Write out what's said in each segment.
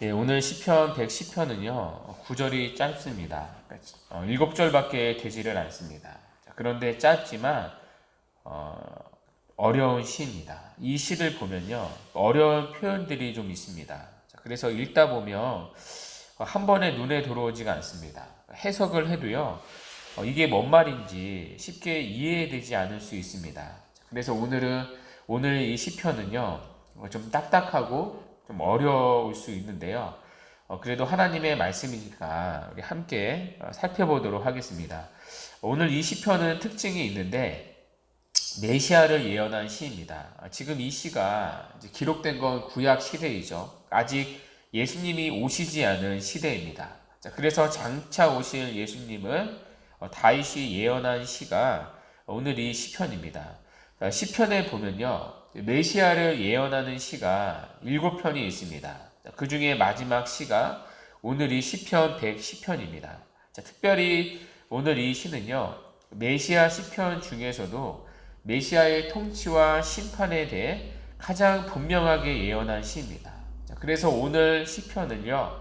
예, 오늘 시편 110편은요, 구절이 짧습니다. 7절밖에 되지를 않습니다. 그런데 짧지만 어려운 시입니다. 이 시를 보면요, 어려운 표현들이 좀 있습니다. 그래서 읽다 보면 한 번에 눈에 들어오지가 않습니다. 해석을 해도요, 이게 뭔 말인지 쉽게 이해되지 않을 수 있습니다. 그래서 오늘 이 시편은요, 좀 딱딱하고 좀 어려울 수 있는데요. 그래도 하나님의 말씀이니까 우리 함께 살펴보도록 하겠습니다. 오늘 이 시편은 특징이 있는데 메시아를 예언한 시입니다. 지금 이 시가 이제 기록된 건 구약 시대이죠. 아직 예수님이 오시지 않은 시대입니다. 자, 그래서 장차 오실 예수님을 다윗이 예언한 시가 오늘 이 시편입니다. 시편에 보면요, 메시아를 예언하는 시가 7편이 있습니다. 그 중에 마지막 시가 오늘 이 시편 110편입니다. 특별히 오늘 이 시는요, 메시아 시편 중에서도 메시아의 통치와 심판에 대해 가장 분명하게 예언한 시입니다. 그래서 오늘 시편은요,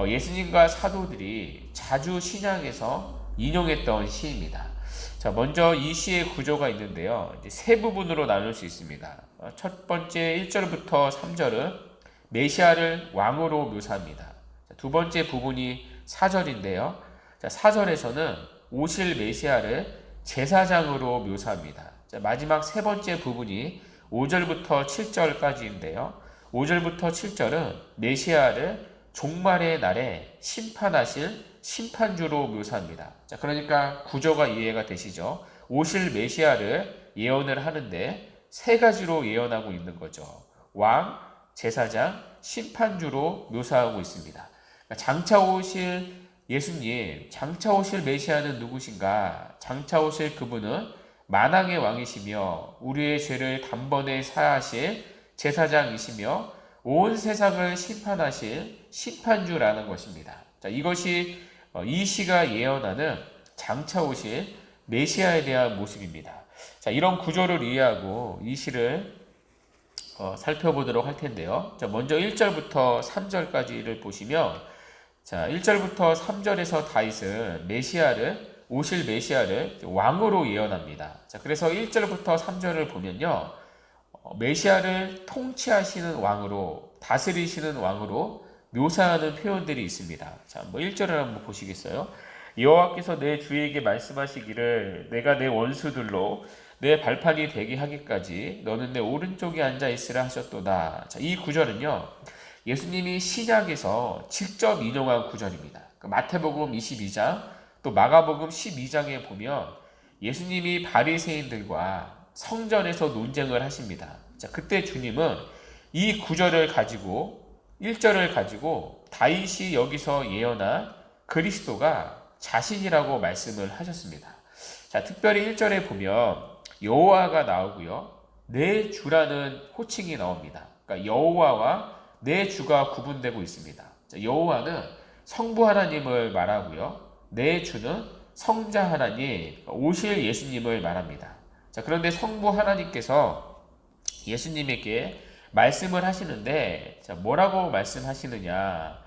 예수님과 사도들이 자주 신약에서 인용했던 시입니다. 자, 먼저 이 시의 구조가 있는데요, 이제 세 부분으로 나눌 수 있습니다. 첫 번째 1절부터 3절은 메시아를 왕으로 묘사합니다. 자, 두 번째 부분이 4절인데요. 자, 4절에서는 오실 메시아를 제사장으로 묘사합니다. 자, 마지막 세 번째 부분이 5절부터 7절까지인데요. 5절부터 7절은 메시아를 종말의 날에 심판하실 심판주로 묘사합니다. 자, 그러니까 구조가 이해가 되시죠? 오실 메시아를 예언을 하는데 세 가지로 예언하고 있는 거죠. 왕, 제사장, 심판주로 묘사하고 있습니다. 그러니까 장차 오실 예수님, 장차 오실 메시아는 누구신가? 장차 오실 그분은 만왕의 왕이시며 우리의 죄를 단번에 사하실 제사장이시며 온 세상을 심판하실 심판주라는 것입니다. 자, 이것이 이 시가 예언하는 장차 오실 메시아에 대한 모습입니다. 자, 이런 구조를 이해하고 이 시를 살펴보도록 할 텐데요. 자, 먼저 1절부터 3절까지를 보시면, 자, 1절부터 3절에서 다윗은 오실 메시아를 왕으로 예언합니다. 자, 그래서 1절부터 3절을 보면요, 메시아를 통치하시는 왕으로, 다스리시는 왕으로 묘사하는 표현들이 있습니다. 자, 1절을 한번 보시겠어요? 여호와께서 내 주에게 말씀하시기를 내가 내 원수들로 내 발판이 되게 하기까지 너는 내 오른쪽에 앉아 있으라 하셨도다. 자, 이 구절은요, 예수님이 신약에서 직접 인용한 구절입니다. 마태복음 22장 또 마가복음 12장에 보면 예수님이 바리새인들과 성전에서 논쟁을 하십니다. 자, 그때 주님은 이 구절을 가지고 1절을 가지고 다윗이 여기서 예언한 그리스도가 자신이라고 말씀을 하셨습니다. 자, 특별히 1절에 보면 여호와가 나오고요, 내 주라는 호칭이 나옵니다. 그러니까 여호와와 내 주가 구분되고 있습니다. 자, 여호와는 성부 하나님을 말하고요, 내 주는 성자 하나님, 오실 예수님을 말합니다. 자, 그런데 성부 하나님께서 예수님에게 말씀을 하시는데, 자, 뭐라고 말씀하시느냐?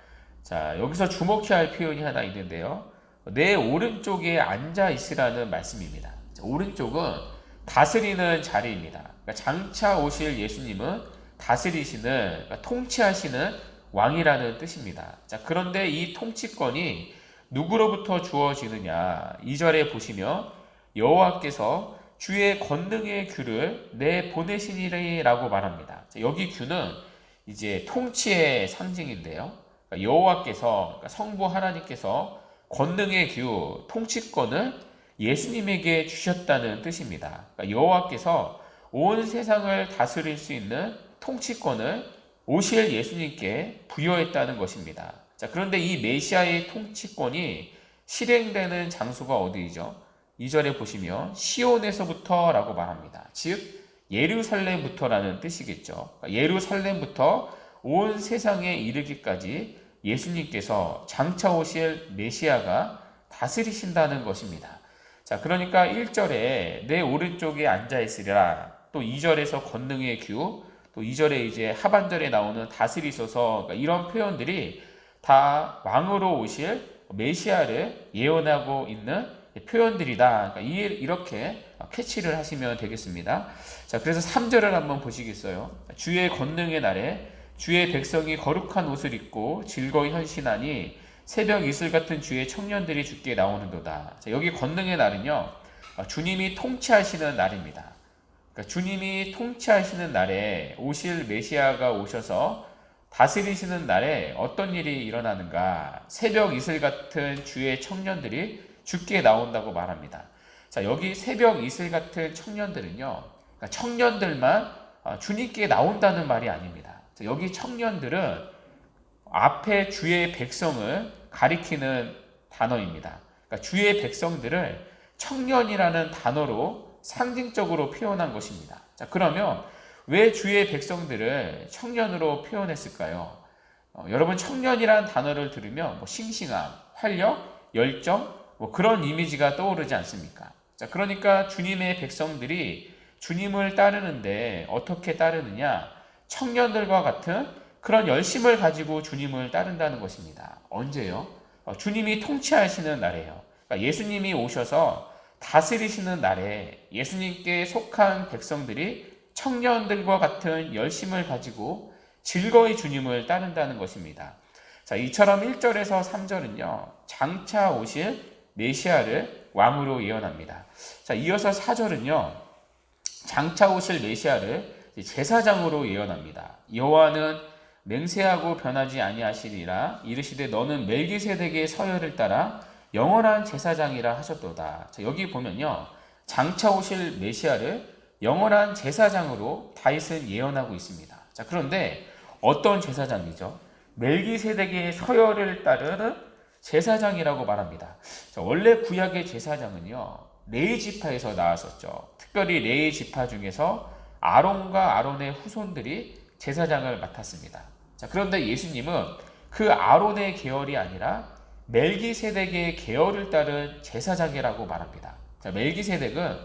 자, 여기서 주목해야 할 표현이 하나 있는데요. 내 오른쪽에 앉아 있으라는 말씀입니다. 자, 오른쪽은 다스리는 자리입니다. 그러니까 장차 오실 예수님은 다스리시는, 그러니까 통치하시는 왕이라는 뜻입니다. 자, 그런데 이 통치권이 누구로부터 주어지느냐? 2절에 보시면 여호와께서 주의 권능의 규를 내 보내시니라고 말합니다. 자, 여기 규는 이제 통치의 상징인데요. 그러니까 여호와께서, 그러니까 성부 하나님께서 권능의 규, 통치권을 예수님에게 주셨다는 뜻입니다. 그러니까 여호와께서 온 세상을 다스릴 수 있는 통치권을 오실 예수님께 부여했다는 것입니다. 자, 그런데 이 메시아의 통치권이 실행되는 장소가 어디이죠? 2절에 보시면 시온에서부터라고 말합니다. 즉 예루살렘부터라는 뜻이겠죠. 그러니까 예루살렘부터 온 세상에 이르기까지 예수님께서 장차 오실 메시아가 다스리신다는 것입니다. 자, 그러니까 1절에 내 오른쪽에 앉아 있으리라, 또 2절에서 권능의 규, 또 또 2절에 이제 하반절에 나오는 다스리소서, 그러니까 이런 표현들이 다 왕으로 오실 메시아를 예언하고 있는 표현들이다. 그러니까 이렇게 캐치를 하시면 되겠습니다. 자, 그래서 3절을 한번 보시겠어요? 주의 권능의 날에 주의 백성이 거룩한 옷을 입고 즐거이 헌신하니 새벽 이슬 같은 주의 청년들이 주께 나오는도다. 자, 여기 권능의 날은요, 주님이 통치하시는 날입니다. 그러니까 주님이 통치하시는 날에 오실 메시아가 오셔서 다스리시는 날에 어떤 일이 일어나는가? 새벽 이슬 같은 주의 청년들이 주께 나온다고 말합니다. 자, 여기 새벽 이슬 같은 청년들은요, 그러니까 청년들만 주님께 나온다는 말이 아닙니다. 자, 여기 청년들은 앞에 주의 백성을 가리키는 단어입니다. 그러니까 주의 백성들을 청년이라는 단어로 상징적으로 표현한 것입니다. 자, 그러면 왜 주의 백성들을 청년으로 표현했을까요? 여러분, 청년이라는 단어를 들으면 싱싱함, 활력, 열정, 그런 이미지가 떠오르지 않습니까? 자, 그러니까 주님의 백성들이 주님을 따르는데 어떻게 따르느냐? 청년들과 같은 그런 열심을 가지고 주님을 따른다는 것입니다. 언제요? 주님이 통치하시는 날이에요. 그러니까 예수님이 오셔서 다스리시는 날에 예수님께 속한 백성들이 청년들과 같은 열심을 가지고 즐거이 주님을 따른다는 것입니다. 자, 이처럼 1절에서 3절은요, 장차 오실 메시아를 왕으로 예언합니다. 자, 이어서 4절은요, 장차 오실 메시아를 제사장으로 예언합니다. 여호와는 맹세하고 변하지 아니하시리라. 이르시되 너는 멜기세덱의 서열을 따라 영원한 제사장이라 하셨도다. 자, 여기 보면요, 장차 오실 메시아를 영원한 제사장으로 다윗은 예언하고 있습니다. 자, 그런데 어떤 제사장이죠? 멜기세덱의 서열을 따르는 제사장이라고 말합니다. 자, 원래 구약의 제사장은요, 레위 지파에서 나왔었죠. 특별히 레위 지파 중에서 아론과 아론의 후손들이 제사장을 맡았습니다. 자, 그런데 예수님은 그 아론의 계열이 아니라 멜기세덱의 계열을 따른 제사장이라고 말합니다. 자, 멜기세덱은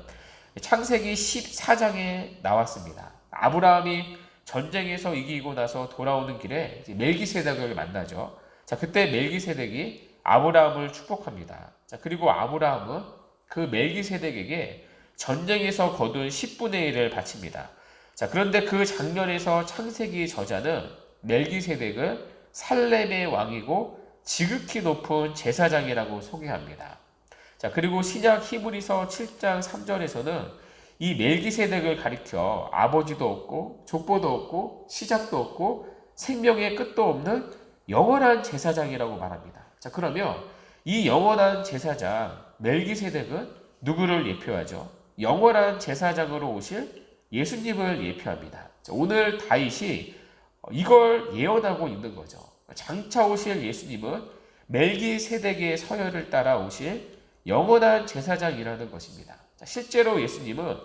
창세기 14장에 나왔습니다. 아브라함이 전쟁에서 이기고 나서 돌아오는 길에 멜기세덱을 만나죠. 자, 그때 멜기세덱이 아브라함을 축복합니다. 자, 그리고 아브라함은 그 멜기세덱에게 전쟁에서 거둔 10분의 1을 바칩니다. 자, 그런데 그 장면에서 창세기 저자는 멜기세덱을 살렘의 왕이고 지극히 높은 제사장이라고 소개합니다. 자, 그리고 신약 히브리서 7장 3절에서는 이 멜기세덱을 가리켜 아버지도 없고 족보도 없고 시작도 없고 생명의 끝도 없는 영원한 제사장이라고 말합니다. 자, 그러면 이 영원한 제사장 멜기세덱은 누구를 예표하죠? 영원한 제사장으로 오실 예수님을 예표합니다. 자, 오늘 다윗이 이걸 예언하고 있는 거죠. 장차 오실 예수님은 멜기세덱의 서열을 따라 오실 영원한 제사장이라는 것입니다. 자, 실제로 예수님은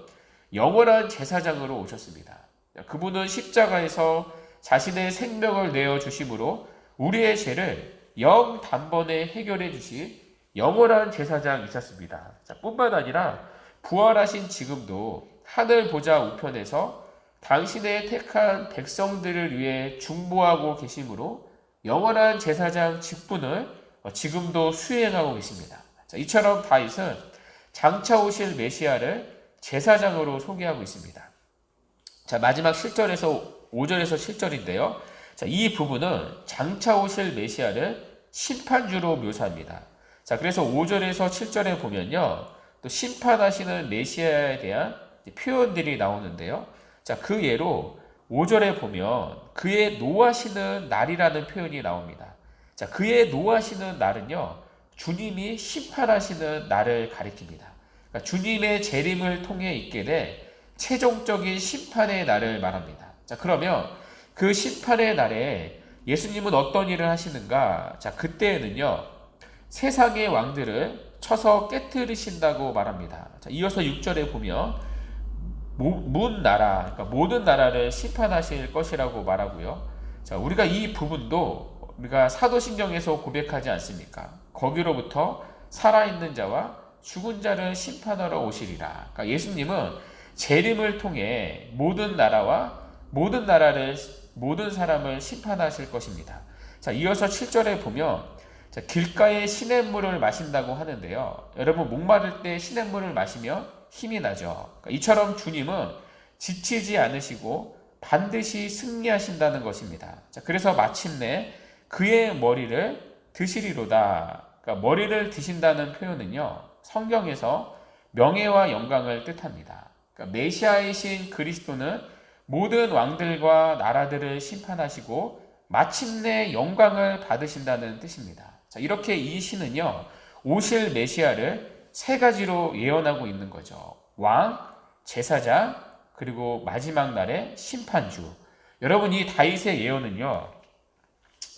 영원한 제사장으로 오셨습니다. 자, 그분은 십자가에서 자신의 생명을 내어 주심으로 우리의 죄를 영 단번에 해결해 주신 영원한 제사장이셨습니다. 자, 뿐만 아니라 부활하신 지금도 하늘 보좌 우편에서 당신의 택한 백성들을 위해 중보하고 계심으로 영원한 제사장 직분을 지금도 수행하고 계십니다. 자, 이처럼 다윗은 장차 오실 메시아를 제사장으로 소개하고 있습니다. 자, 마지막 7절에서 5절에서 7절인데요. 자, 이 부분은 장차 오실 메시아를 심판주로 묘사합니다. 자, 그래서 5절에서 7절에 보면요, 또 심판하시는 메시아에 대한 표현들이 나오는데요. 자, 그 예로 5절에 보면 그의 노하시는 날이라는 표현이 나옵니다. 자, 그의 노하시는 날은요, 주님이 심판하시는 날을 가리킵니다. 그러니까 주님의 재림을 통해 있게 될 최종적인 심판의 날을 말합니다. 자, 그러면 그 심판의 날에 예수님은 어떤 일을 하시는가? 자, 그때에는요, 세상의 왕들을 쳐서 깨뜨리신다고 말합니다. 자, 이어서 6절에 보면 문 나라, 그러니까 모든 나라를 심판하실 것이라고 말하고요. 자, 우리가 이 부분도 우리가 사도신경에서 고백하지 않습니까? 거기로부터 살아있는 자와 죽은 자를 심판하러 오시리라. 그러니까 예수님은 재림을 통해 모든 나라와 모든 나라를 모든 사람을 심판하실 것입니다. 자, 이어서 7절에 보면 자, 길가에 시냇물을 마신다고 하는데요. 여러분 목마를 때 시냇물을 마시면 힘이 나죠. 그러니까 이처럼 주님은 지치지 않으시고 반드시 승리하신다는 것입니다. 자, 그래서 마침내 그의 머리를 드시리로다. 그러니까 머리를 드신다는 표현은요. 성경에서 명예와 영광을 뜻합니다. 그러니까 메시아이신 그리스도는 모든 왕들과 나라들을 심판하시고 마침내 영광을 받으신다는 뜻입니다. 자, 이렇게 이 시는요. 오실 메시아를 세 가지로 예언하고 있는 거죠. 왕, 제사장, 그리고 마지막 날의 심판주. 여러분 이 다윗의 예언은요.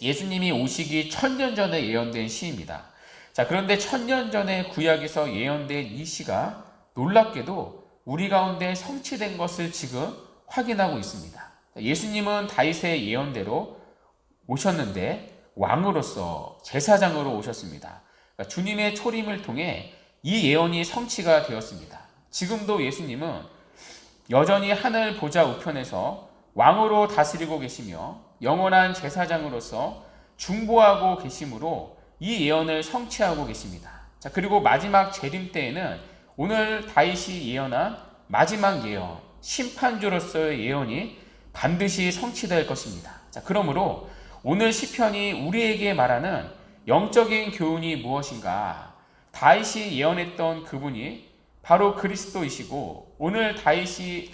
예수님이 오시기 1000년 전에 예언된 시입니다. 자, 그런데 1000년 전에 구약에서 예언된 이 시가 놀랍게도 우리 가운데 성취된 것을 지금 확인하고 있습니다. 예수님은 다윗의 예언대로 오셨는데 왕으로서 제사장으로 오셨습니다. 그러니까 주님의 초림을 통해 이 예언이 성취가 되었습니다. 지금도 예수님은 여전히 하늘 보좌 우편에서 왕으로 다스리고 계시며 영원한 제사장으로서 중보하고 계심으로 이 예언을 성취하고 계십니다. 자, 그리고 마지막 재림 때에는 오늘 다윗이 예언한 마지막 예언, 심판주로서의 예언이 반드시 성취될 것입니다. 자, 그러므로 오늘 시편이 우리에게 말하는 영적인 교훈이 무엇인가? 다윗이 예언했던 그분이 바로 그리스도이시고 오늘 다윗의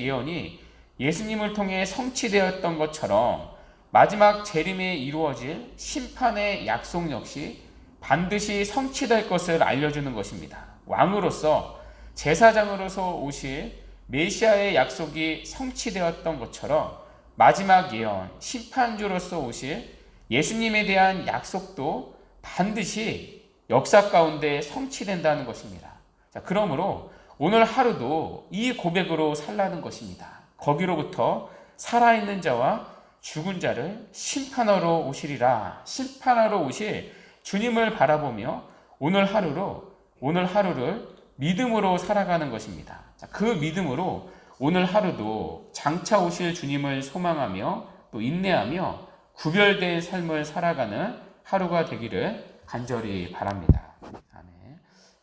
예언이 예수님을 통해 성취되었던 것처럼 마지막 재림에 이루어질 심판의 약속 역시 반드시 성취될 것을 알려주는 것입니다. 왕으로서 제사장으로서 오실 메시아의 약속이 성취되었던 것처럼 마지막 예언, 심판주로서 오실 예수님에 대한 약속도 반드시 역사 가운데 성취된다는 것입니다. 자, 그러므로 오늘 하루도 이 고백으로 살라는 것입니다. 거기로부터 살아있는 자와 죽은 자를 심판하러 오시리라. 심판하러 오실 주님을 바라보며 오늘 하루를 믿음으로 살아가는 것입니다. 자, 그 믿음으로 오늘 하루도 장차 오실 주님을 소망하며 또 인내하며 구별된 삶을 살아가는 하루가 되기를 간절히 바랍니다.